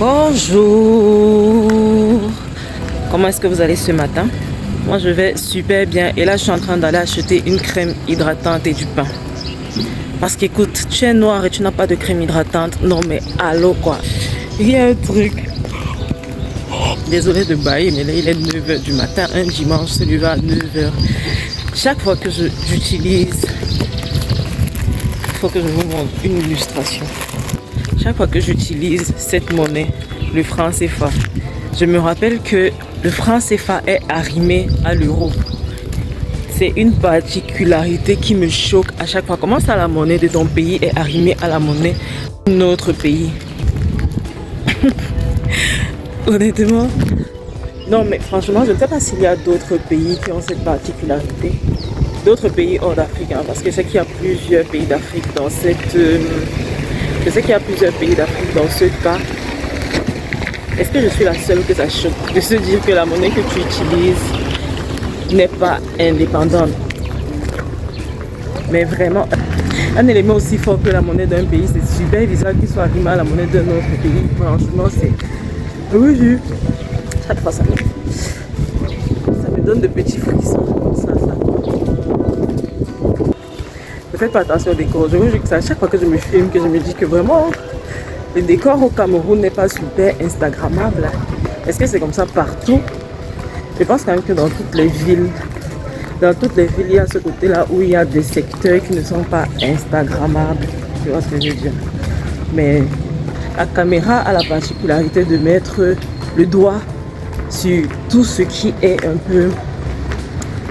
Bonjour, comment est-ce que vous allez ce matin? Moi je vais super bien et là je suis en train d'aller acheter une crème hydratante et du pain. Parce qu'écoute, tu es noir et tu n'as pas de crème hydratante, non mais allô quoi. Il y a un truc. Désolée de bailler mais là il est 9h du matin, un dimanche, se lever à 9h. Chaque fois que j'utilise, il faut que je vous montre une illustration. Chaque fois que j'utilise cette monnaie, le franc CFA, je me rappelle que le franc CFA est arrimé à l'euro. C'est une particularité qui me choque à chaque fois. Comment ça, la monnaie de ton pays est arrimée à la monnaie de notre pays? Honnêtement, non mais franchement, je ne sais pas s'il y a d'autres pays qui ont cette particularité. D'autres pays hors d'Afrique, hein, parce que je sais qu'il y a plusieurs pays d'Afrique dans cette... Je sais qu'il y a plusieurs pays d'Afrique dans ce cas. Est-ce que je suis la seule que ça choque de se dire que la monnaie que tu utilises n'est pas indépendante? Mais vraiment, un élément aussi fort que la monnaie d'un pays, c'est super bizarre qu'il soit arrimé à la monnaie d'un autre pays. Franchement, c'est... Oui, chaque fois ça me donne de petits frissons. Ça. Ne faites pas attention au décor. Je vous jure que c'est à chaque fois que je me filme que je me dis que vraiment le décor au Cameroun n'est pas super instagrammable. Est-ce que c'est comme ça partout? Je pense quand même que dans toutes les villes, il y a ce côté-là où il y a des secteurs qui ne sont pas instagrammables. Tu vois ce que je veux dire? Mais la caméra a la particularité de mettre le doigt sur tout ce qui est un peu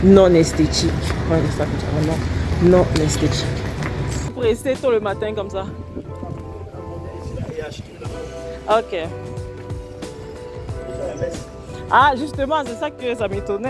non esthétique. Ouais, ça, vraiment non esthétique. Vous restez tôt le matin comme ça. Ok. Ah, justement, c'est ça que ça m'étonnait.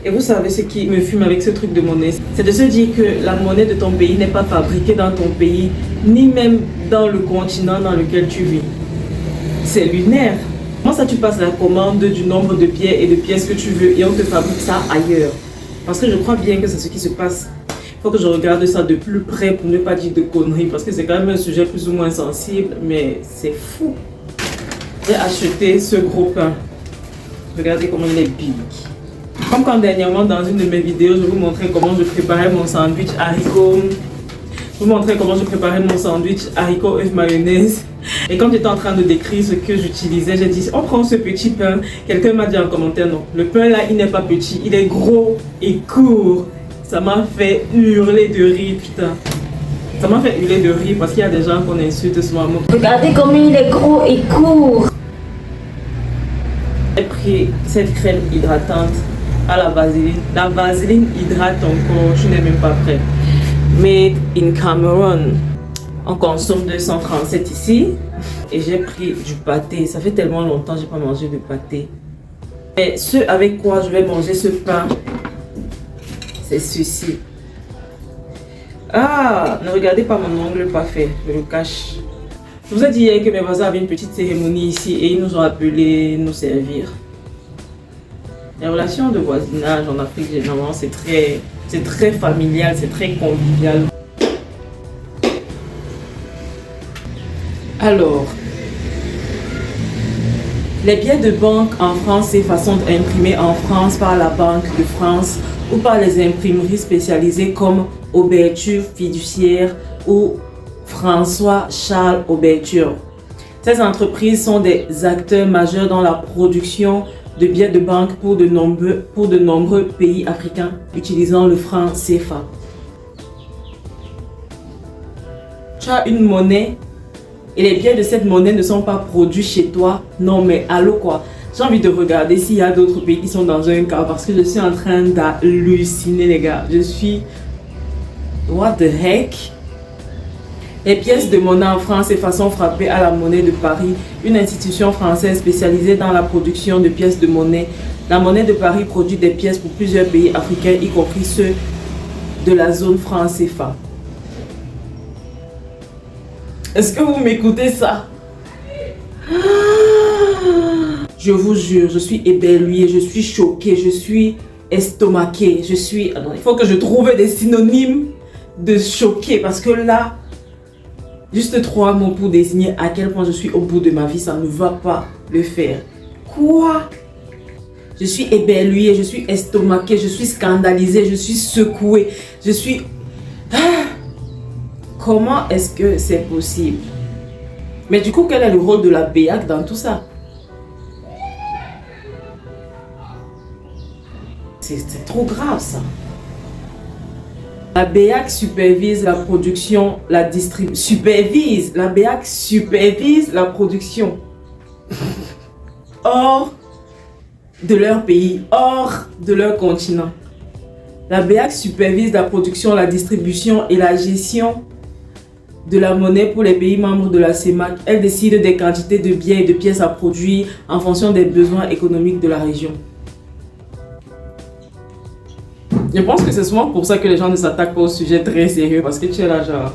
Et vous savez ce qui me fume avec ce truc de monnaie? C'est de se dire que la monnaie de ton pays n'est pas fabriquée dans ton pays, ni même dans le continent dans lequel tu vis. C'est lunaire. Comment ça tu passes la commande du nombre de pierres et de pièces que tu veux et on te fabrique ça ailleurs? Parce que je crois bien que c'est ce qui se passe. Il faut que je regarde ça de plus près pour ne pas dire de conneries, parce que c'est quand même un sujet plus ou moins sensible, mais c'est fou. J'ai acheté ce gros pain. Regardez comment il est big. Comme quand dernièrement dans une de mes vidéos, je vous montrais comment je préparais mon sandwich haricots. Je vous montrais comment je préparais mon sandwich haricots œufs mayonnaise. Et quand j'étais en train de décrire ce que j'utilisais, j'ai dit on prend ce petit pain. Quelqu'un m'a dit en commentaire non, le pain là il n'est pas petit, il est gros et court. Ça m'a fait hurler de rire, putain. Ça m'a fait hurler de rire parce qu'il y a des gens qu'on insulte souvent. Regardez comme il est gros et court. J'ai pris cette crème hydratante à la vaseline. La vaseline hydrate ton corps, tu n'es même pas prêt. Made in Cameroon. On consomme 237 ici. Et j'ai pris du pâté. Ça fait tellement longtemps que je n'ai pas mangé de pâté. Et ce avec quoi je vais manger ce pain, c'est ceci. Ah, ne regardez pas mon ongle pas fait, je le cache. Je vous ai dit hier que mes voisins avaient une petite cérémonie ici et ils nous ont appelés nous servir. Les relations de voisinage en Afrique, généralement, c'est très familial, c'est très convivial. Alors, les billets de banque en France, c'est façon d'imprimés en France par la Banque de France ou par les imprimeries spécialisées comme Ouverture Fiduciaire ou François Charles Ouverture. Ces entreprises sont des acteurs majeurs dans la production de billets de banque pour de nombreux pays africains utilisant le franc CFA. Tu as une monnaie et les billets de cette monnaie ne sont pas produits chez toi. Non mais allô quoi. J'ai envie de regarder s'il y a d'autres pays qui sont dans un cas parce que je suis en train d'halluciner les gars. Je suis... What the heck? Les pièces de monnaie en France CFA sont frappées à la Monnaie de Paris, une institution française spécialisée dans la production de pièces de monnaie. La Monnaie de Paris produit des pièces pour plusieurs pays africains, y compris ceux de la zone franc CFA. Est-ce que vous m'écoutez ça? Je vous jure, je suis éberluée, je suis choquée, je suis estomaquée, je suis... Alors, il faut que je trouve des synonymes de choquée parce que là, juste 3 mots pour désigner à quel point je suis au bout de ma vie, ça ne va pas le faire. Quoi? Je suis éberluée, je suis estomaquée, je suis scandalisée, je suis secouée, je suis... Comment est-ce que c'est possible? Mais du coup, quel est le rôle de la BEAC dans tout ça? C'est trop grave ça. La BEAC supervise la production, la distribution. La BEAC supervise la production. Hors de leur pays, hors de leur continent. La BEAC supervise la production, la distribution et la gestion de la monnaie pour les pays membres de la CEMAC. Elle décide des quantités de biens et de pièces à produire en fonction des besoins économiques de la région. Je pense que c'est souvent pour ça que les gens ne s'attaquent pas au sujet très sérieux parce que tu es là genre...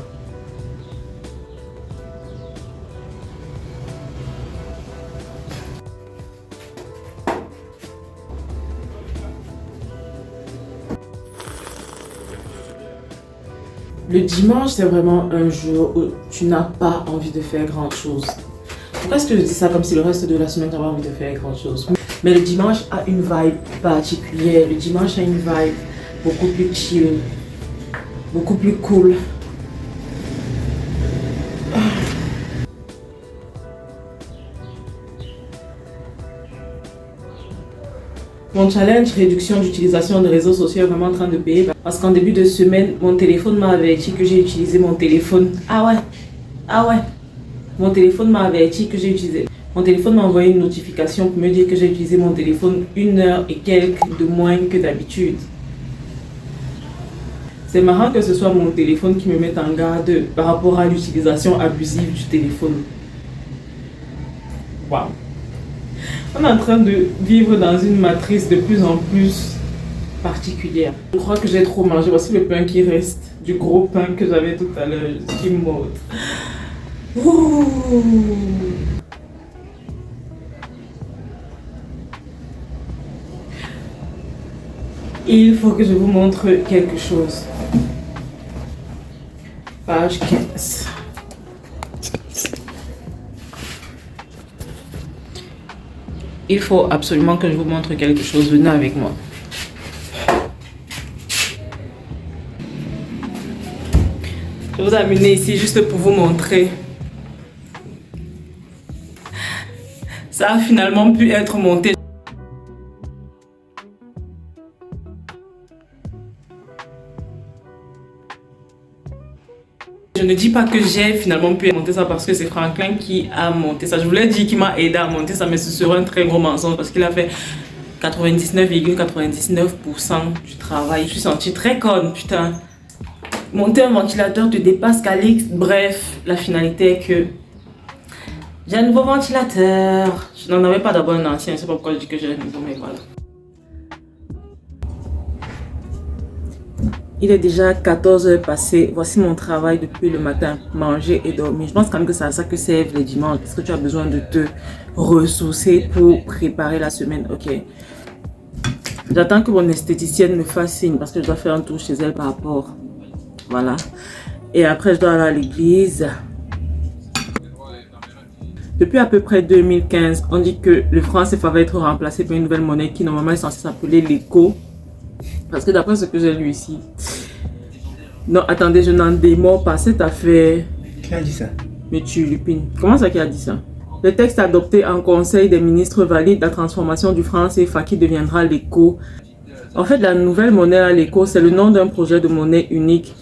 Le dimanche, c'est vraiment un jour où tu n'as pas envie de faire grand chose. Pourquoi est-ce que je dis ça comme si le reste de la semaine tu avais envie de faire grand chose? Mais le dimanche a une vibe particulière. Le dimanche a une vibe beaucoup plus chill, beaucoup plus cool. Mon challenge réduction d'utilisation de réseaux sociaux est vraiment en train de payer parce qu'en début de semaine, mon téléphone m'a averti que j'ai utilisé mon téléphone. Ah ouais. Mon téléphone m'a averti que j'ai utilisé. Mon téléphone m'a envoyé une notification pour me dire que j'ai utilisé mon téléphone 1 heure et quelques de moins que d'habitude. C'est marrant que ce soit mon téléphone qui me mette en garde par rapport à l'utilisation abusive du téléphone. Waouh. On est en train de vivre dans une matrice de plus en plus particulière. Je crois que j'ai trop mangé. Voici le pain qui reste, du gros pain que j'avais tout à l'heure. Je suis morte. Ouh. Il faut que je vous montre quelque chose. Page 15. Il faut absolument que je vous montre quelque chose. Venez avec moi. Je vous ai amené ici juste pour vous montrer. Ça a finalement pu être monté. Je ne dis pas que j'ai finalement pu monter ça parce que c'est Franklin qui a monté ça. Je voulais dire qu'il m'a aidé à monter ça, mais ce serait un très gros mensonge parce qu'il a fait 99,99% du travail. Je suis sentie très conne, putain. Monter un ventilateur te dépasse, Calix. Bref, la finalité est que j'ai un nouveau ventilateur. Je n'en avais pas d'abord un ancien, je ne sais pas pourquoi je dis que j'ai un nouveau, mais voilà. Il est déjà 14 heures passées. Voici mon travail depuis le matin. Manger et dormir. Je pense quand même que c'est à ça que servent les dimanches. Parce que tu as besoin de te ressourcer pour préparer la semaine. Ok. J'attends que mon esthéticienne me fasse signe. Parce que je dois faire un tour chez elle par rapport. Voilà. Et après, je dois aller à l'église. Depuis à peu près 2015, on dit que le franc CFA va être remplacé par une nouvelle monnaie qui normalement est censée s'appeler l'éco. Parce que d'après ce que j'ai lu ici... Non, attendez, je n'en démords pas cette affaire. Qui a dit ça? Mais tu lupines. Comment ça qui a dit ça? Le texte adopté en Conseil des ministres valide la transformation du franc CFA qui deviendra l'éco. En fait, la nouvelle monnaie à l'éco, c'est le nom d'un projet de monnaie unique.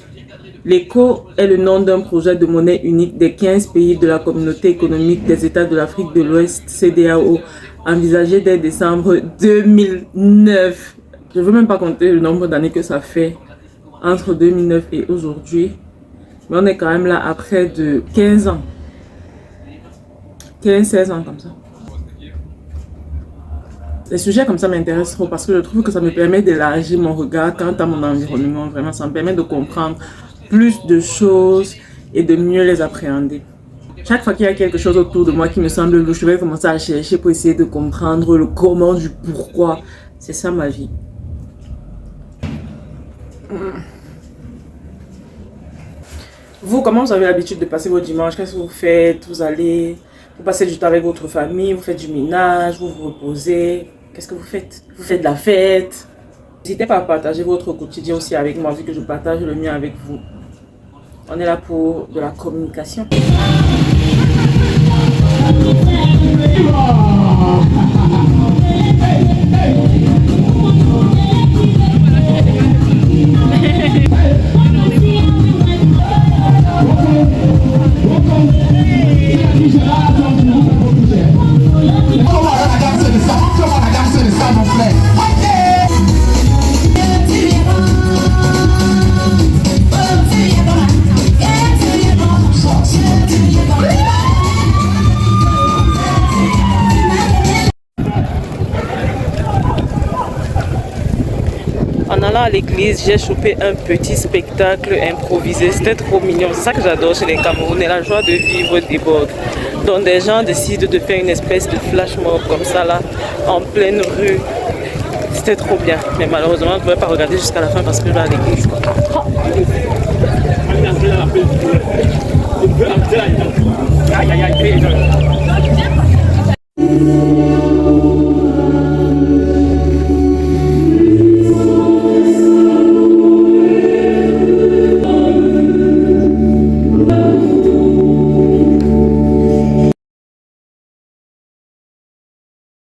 L'éco est le nom d'un projet de monnaie unique des 15 pays de la communauté économique des États de l'Afrique de l'Ouest, CEDEAO, envisagé dès décembre 2009. Je ne veux même pas compter le nombre d'années que ça fait entre 2009 et aujourd'hui. Mais on est quand même là à près de 15 ans. 15-16 ans comme ça. Les sujets comme ça m'intéressent trop parce que je trouve que ça me permet d'élargir mon regard quant à mon environnement. Vraiment, ça me permet de comprendre plus de choses et de mieux les appréhender. Chaque fois qu'il y a quelque chose autour de moi qui me semble louche, je vais commencer à chercher pour essayer de comprendre le comment du pourquoi. C'est ça ma vie. Vous, comment vous avez l'habitude de passer vos dimanches? Qu'est-ce que vous faites? Vous passez du temps avec votre famille, vous faites du ménage, vous vous reposez. Qu'est-ce que vous faites? Vous faites de la fête? N'hésitez pas à partager votre quotidien aussi avec moi, vu que je partage le mien avec vous. On est là pour de la communication. En allant à l'église, j'ai chopé un petit spectacle improvisé. C'était trop mignon. C'est ça que j'adore chez les Camerounais. La joie de vivre déborde. Donc des gens décident de faire une espèce de flash mob comme ça là, en pleine rue. C'était trop bien. Mais malheureusement, je ne pouvais pas regarder jusqu'à la fin parce que je vais à l'église. Oh.